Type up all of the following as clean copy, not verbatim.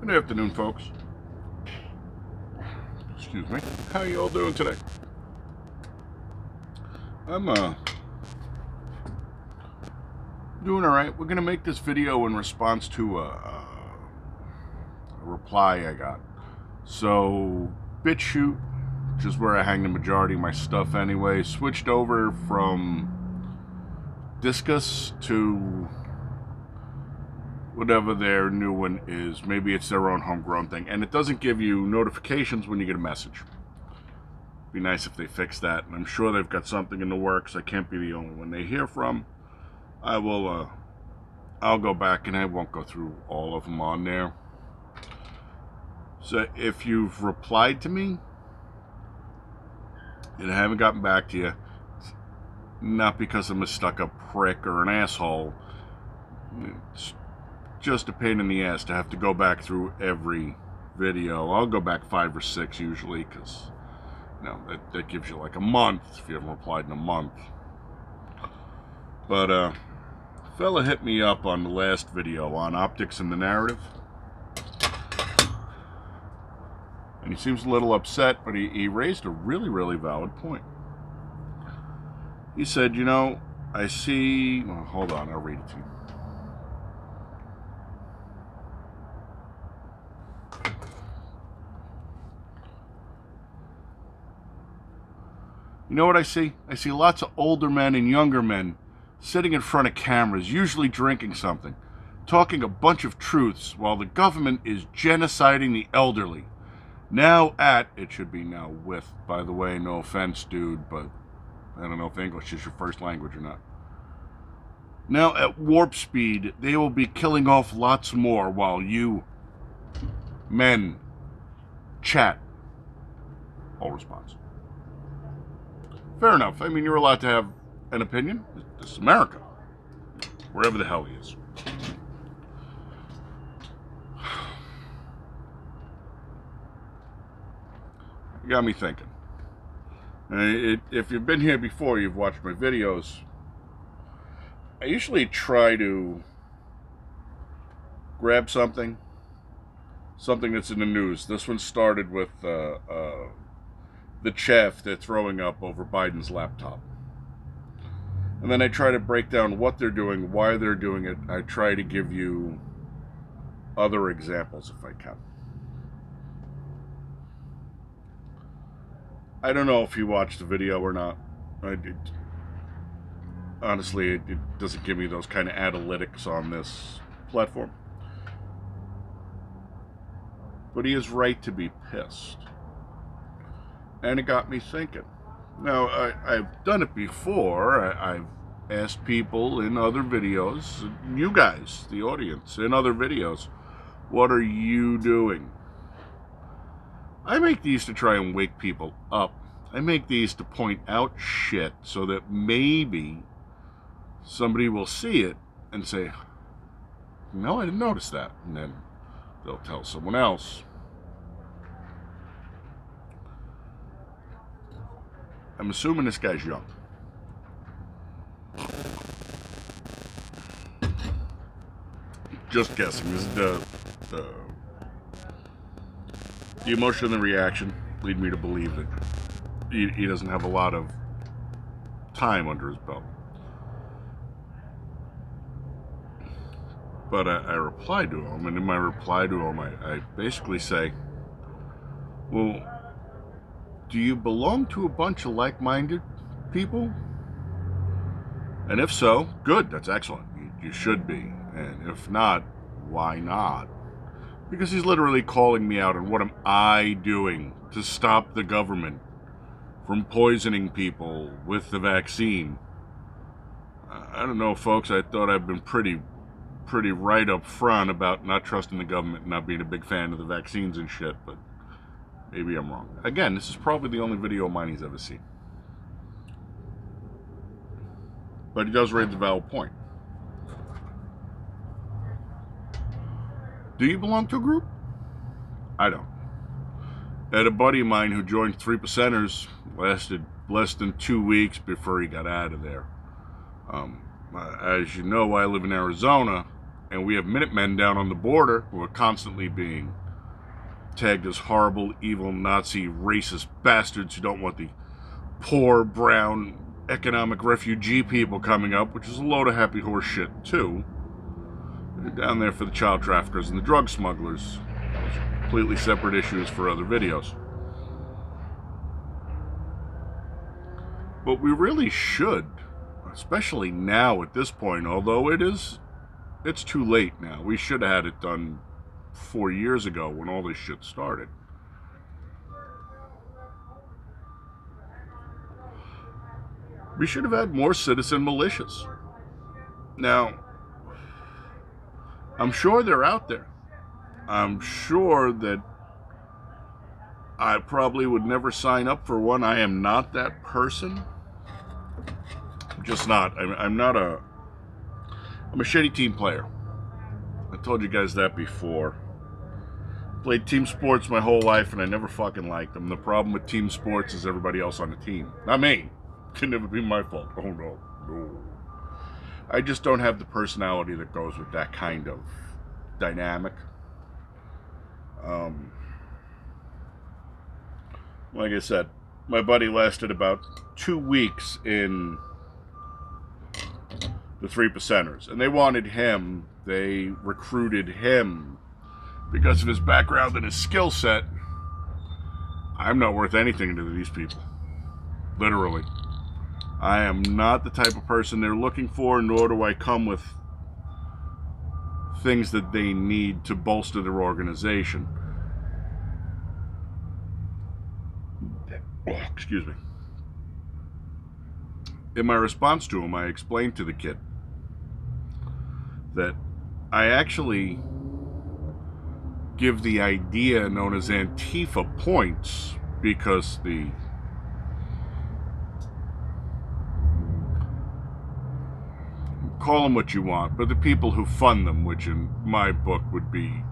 Good afternoon, folks. Excuse me. How you all doing today? I'm doing all right. We're gonna make this video in response to a reply I got. So BitChute, which is where I hang the majority of my stuff anyway, switched over from Discus to whatever their new one is. Maybe it's their own homegrown thing, and it doesn't give you notifications when you get a message. Be nice if they fix that, and I'm sure they've got something in the works. I can't be the only one they hear from. I'll go back and I won't go through all of them on there. So if you've replied to me and I haven't gotten back to you, not because I'm a stuck-up prick or an asshole. It's just a pain in the ass to have to go back through every video. I'll go back 5 or 6 usually, because that gives you like a month if you haven't replied in a month. But a fella hit me up on the last video on optics and the narrative, and he seems a little upset, but he raised a really valid point. He said, I see... Well, hold on, I'll read it to you. You know what I see? I see lots of older men and younger men sitting in front of cameras, usually drinking something, talking a bunch of truths while the government is genociding the elderly. It should be now with, by the way, no offense, dude, but I don't know if English is your first language or not. Now at warp speed, they will be killing off lots more while you men chat. All response. Fair enough. I mean, you're allowed to have an opinion. This is America. Wherever the hell he is. You got me thinking. If you've been here before, you've watched my videos. I usually try to grab something that's in the news. This one started with the chaff they're throwing up over Biden's laptop. And then I try to break down what they're doing, why they're doing it. I try to give you other examples if I can. I don't know if you watched the video or not. Honestly, it doesn't give me those kind of analytics on this platform. But he is right to be pissed. And it got me thinking. Now, I've done it before. I've asked people in other videos, you guys, the audience, in other videos, what are you doing? I make these to try and wake people up. I make these to point out shit so that maybe somebody will see it and say, no, I didn't notice that. And then they'll tell someone else. I'm assuming this guy's young. Just guessing. This is the emotion and the reaction lead me to believe that he doesn't have a lot of time under his belt. But I replied to him, and in my reply to him, I basically say, well, do you belong to a bunch of like-minded people? And if so, good, that's excellent. You should be. And if not, why not? Because he's literally calling me out on what am I doing to stop the government from poisoning people with the vaccine. I don't know, folks. I thought I've been pretty right up front about not trusting the government and not being a big fan of the vaccines and shit, but maybe I'm wrong. Again, this is probably the only video of mine he's ever seen. But he does raise the valid point. Do you belong to a group? I don't. I had a buddy of mine who joined 3%ers, lasted less than 2 weeks before he got out of there. As you know, I live in Arizona, And we have Minutemen down on the border who are constantly being tagged as horrible, evil, Nazi, racist bastards who don't want the poor, brown, economic refugee people coming up, which is a load of happy horse shit, too. They're down there for the child traffickers and the drug smugglers. Those are completely separate issues for other videos. But we really should, especially now at this point, although it's too late now. We should have had it done 4 years ago when all this shit started. We should have had more citizen militias. Now, I'm sure they're out there. I'm sure that I probably would never sign up for one. I am not that person. I'm just not. I'm a shitty team player. I told you guys that before. Played team sports my whole life and I never fucking liked them. The problem with team sports is everybody else on the team. Not me. It can never be my fault. Oh no. I just don't have the personality that goes with that kind of dynamic. Like I said, my buddy lasted about 2 weeks in the 3%ers, and they wanted him. They recruited him because of his background and his skill set. I'm not worth anything to these people. Literally. I am not the type of person they're looking for, nor do I come with things that they need to bolster their organization. Oh, excuse me. In my response to him, I explained to the kid that I actually give the idea known as Antifa points because call them what you want, but the people who fund them, which in my book would be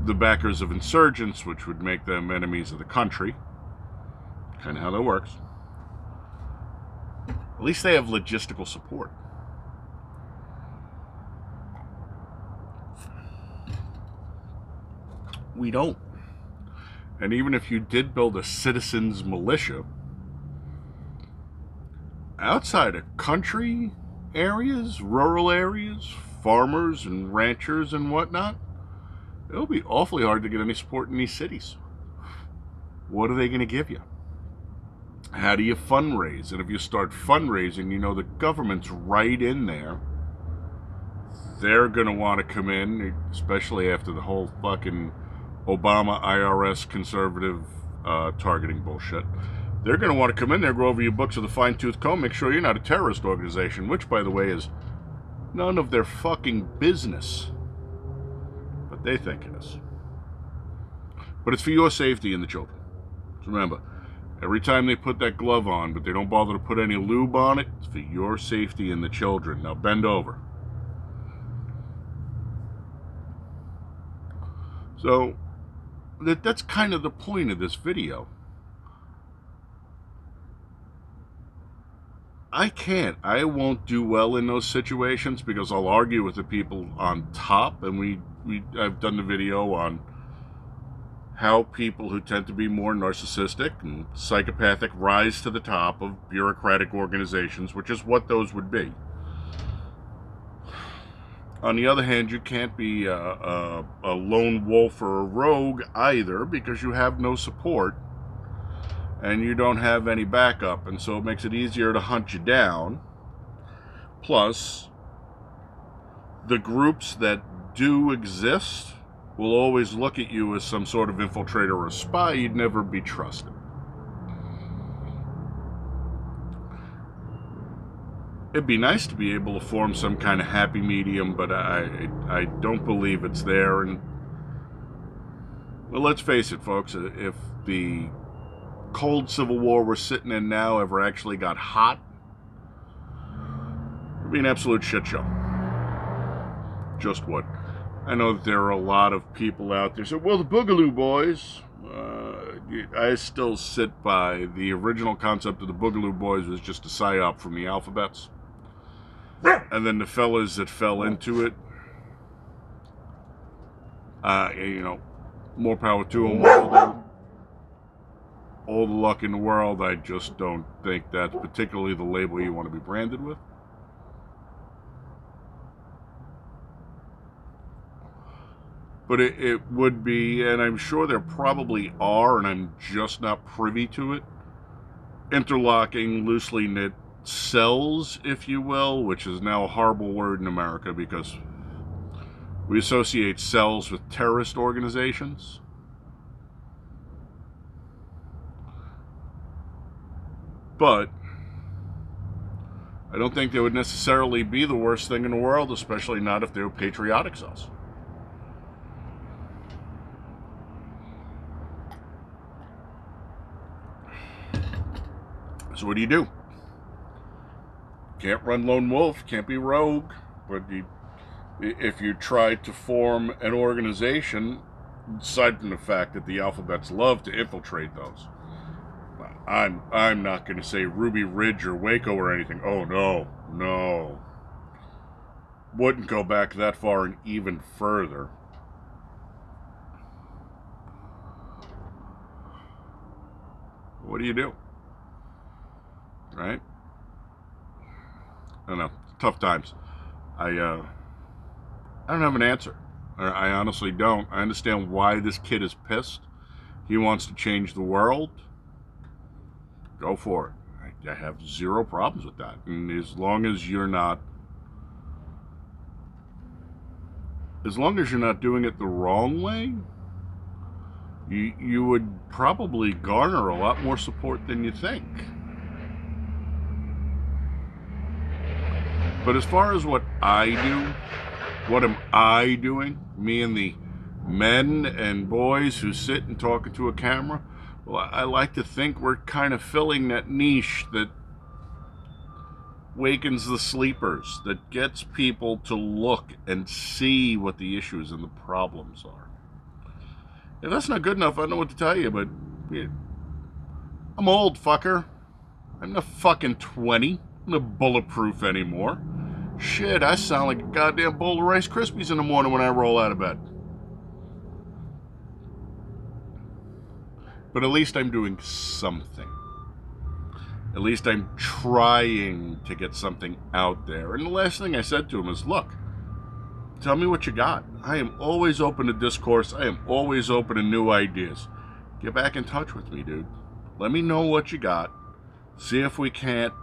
the backers of insurgents, which would make them enemies of the country. Kind of how that works. At least they have logistical support. We don't. And even if you did build a citizens militia, outside of country areas, rural areas, farmers and ranchers and whatnot, it'll be awfully hard to get any support in these cities. What are they going to give you? How do you fundraise? And if you start fundraising, you know the government's right in there. They're going to want to come in, especially after the whole fucking Obama IRS conservative targeting bullshit. They're going to want to come in there, go over your books with a fine-tooth comb, make sure you're not a terrorist organization, which, by the way, is none of their fucking business. But they think it is. But it's for your safety and the children. So remember, every time they put that glove on, but they don't bother to put any lube on it, it's for your safety and the children. Now bend over. So, that's kind of the point of this video. I won't do well in those situations because I'll argue with the people on top, and I've done the video on how people who tend to be more narcissistic and psychopathic rise to the top of bureaucratic organizations, which is what those would be. On the other hand, you can't be a lone wolf or a rogue either because you have no support and you don't have any backup, and so it makes it easier to hunt you down. Plus, the groups that do exist will always look at you as some sort of infiltrator or spy. You'd never be trusted. It'd be nice to be able to form some kind of happy medium, but I don't believe it's there. And well, let's face it, folks, if the cold Civil War we're sitting in now ever actually got hot, it'd be an absolute shit show. Just would. I know that there are a lot of people out there who say, well, the Boogaloo Boys. I still sit by the original concept of the Boogaloo Boys was just a psyop from the alphabets. And then the fellas that fell into it, more power to them. All the luck in the world. I just don't think that's particularly the label you want to be branded with. But it would be, and I'm sure there probably are, and I'm just not privy to it, interlocking, loosely knit cells, if you will, which is now a horrible word in America because we associate cells with terrorist organizations. But I don't think they would necessarily be the worst thing in the world, especially not if they were patriotic cells. So what do? Can't run lone wolf, can't be rogue, but if you try to form an organization, aside from the fact that the alphabets love to infiltrate those, I'm not going to say Ruby Ridge or Waco or anything. Oh, no. Wouldn't go back that far and even further. What do? Right? I don't know. Tough times. I don't have an answer. I honestly don't. I understand why this kid is pissed. He wants to change the world. Go for it. I have zero problems with that. And as long as you're not doing it the wrong way, you would probably garner a lot more support than you think. But as far as what I do, what am I doing? Me and the men and boys who sit and talk into a camera? Well, I like to think we're kind of filling that niche that wakens the sleepers, that gets people to look and see what the issues and the problems are. If that's not good enough, I don't know what to tell you, but I'm old, fucker. I'm not fucking 20. I'm not bulletproof anymore. Shit, I sound like a goddamn bowl of Rice Krispies in the morning when I roll out of bed. But at least I'm doing something. At least I'm trying to get something out there. And the last thing I said to him is, look, tell me what you got. I am always open to discourse. I am always open to new ideas. Get back in touch with me, dude. Let me know what you got. See if we can't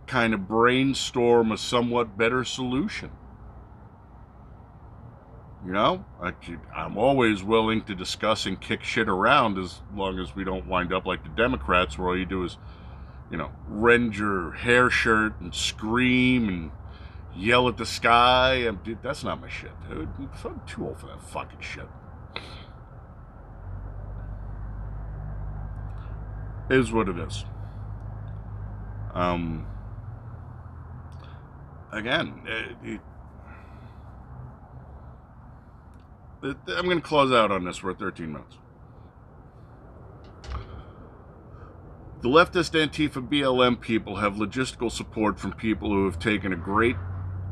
kind of brainstorm a somewhat better solution. You know, I'm always willing to discuss and kick shit around as long as we don't wind up like the Democrats where all you do is, rend your hair shirt and scream and yell at the sky. Dude, that's not my shit, dude. I'm too old for that fucking shit. It is what it is. Again, I'm going to close out on this. We're at 13 minutes. The leftist Antifa BLM people have logistical support from people who have taken a great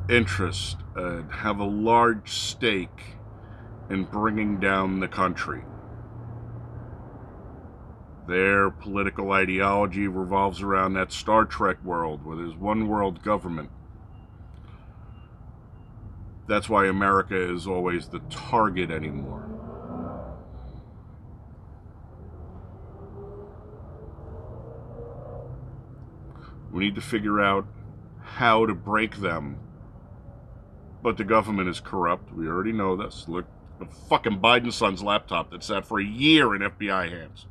interest and have a large stake in bringing down the country. Their political ideology revolves around that Star Trek world where there's one world government. That's why America is always the target anymore. We need to figure out how to break them. But the government is corrupt. We already know this. Look, the fucking Biden's son's laptop that sat for a year in FBI hands.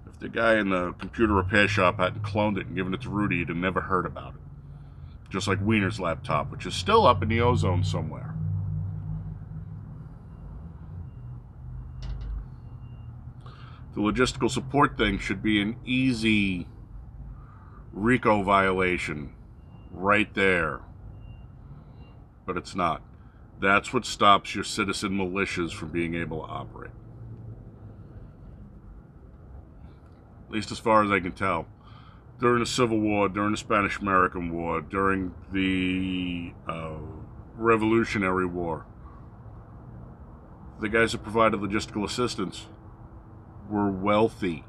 If the guy in the computer repair shop hadn't cloned it and given it to Rudy, you'd have never heard about it. Just like Wiener's laptop, which is still up in the ozone somewhere. The logistical support thing should be an easy RICO violation right there. But it's not. That's what stops your citizen militias from being able to operate. At least as far as I can tell. during the Civil War, during the Spanish-American War, during the Revolutionary War. The guys that provided logistical assistance were wealthy.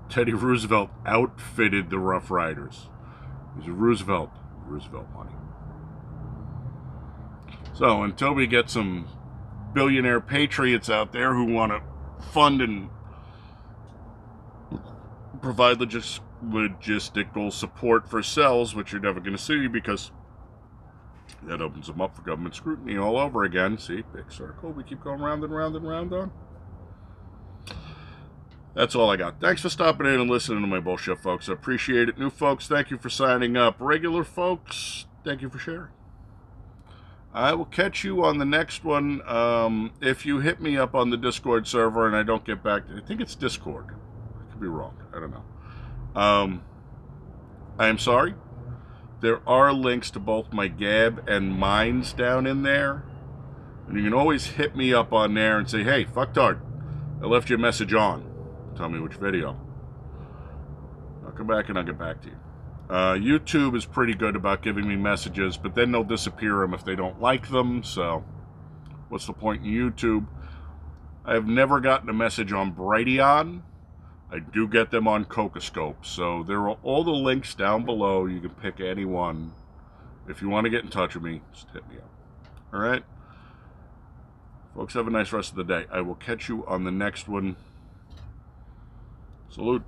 Teddy Roosevelt outfitted the Rough Riders. It was Roosevelt money. So until we get some billionaire patriots out there who want to fund and provide logistical support for cells, which you're never going to see because that opens them up for government scrutiny all over again. See, big circle. We keep going round and round and round on. That's all I got. Thanks for stopping in and listening to my bullshit, folks. I appreciate it. New folks, thank you for signing up. Regular folks, thank you for sharing. I will catch you on the next one. If you hit me up on the Discord server and I don't get back, I think it's Discord. I could be wrong. I don't know. I am sorry. There are links to both my Gab and Minds down in there. And you can always hit me up on there and say, hey, fucktard, I left you a message on. Tell me which video. I'll come back and I'll get back to you. YouTube is pretty good about giving me messages, but then they'll disappear them if they don't like them, so what's the point in YouTube? I have never gotten a message on Brighteon. I do get them on Cocoscope, so there are all the links down below. You can pick any one. If you want to get in touch with me, just hit me up. All right? Folks, have a nice rest of the day. I will catch you on the next one. Salute.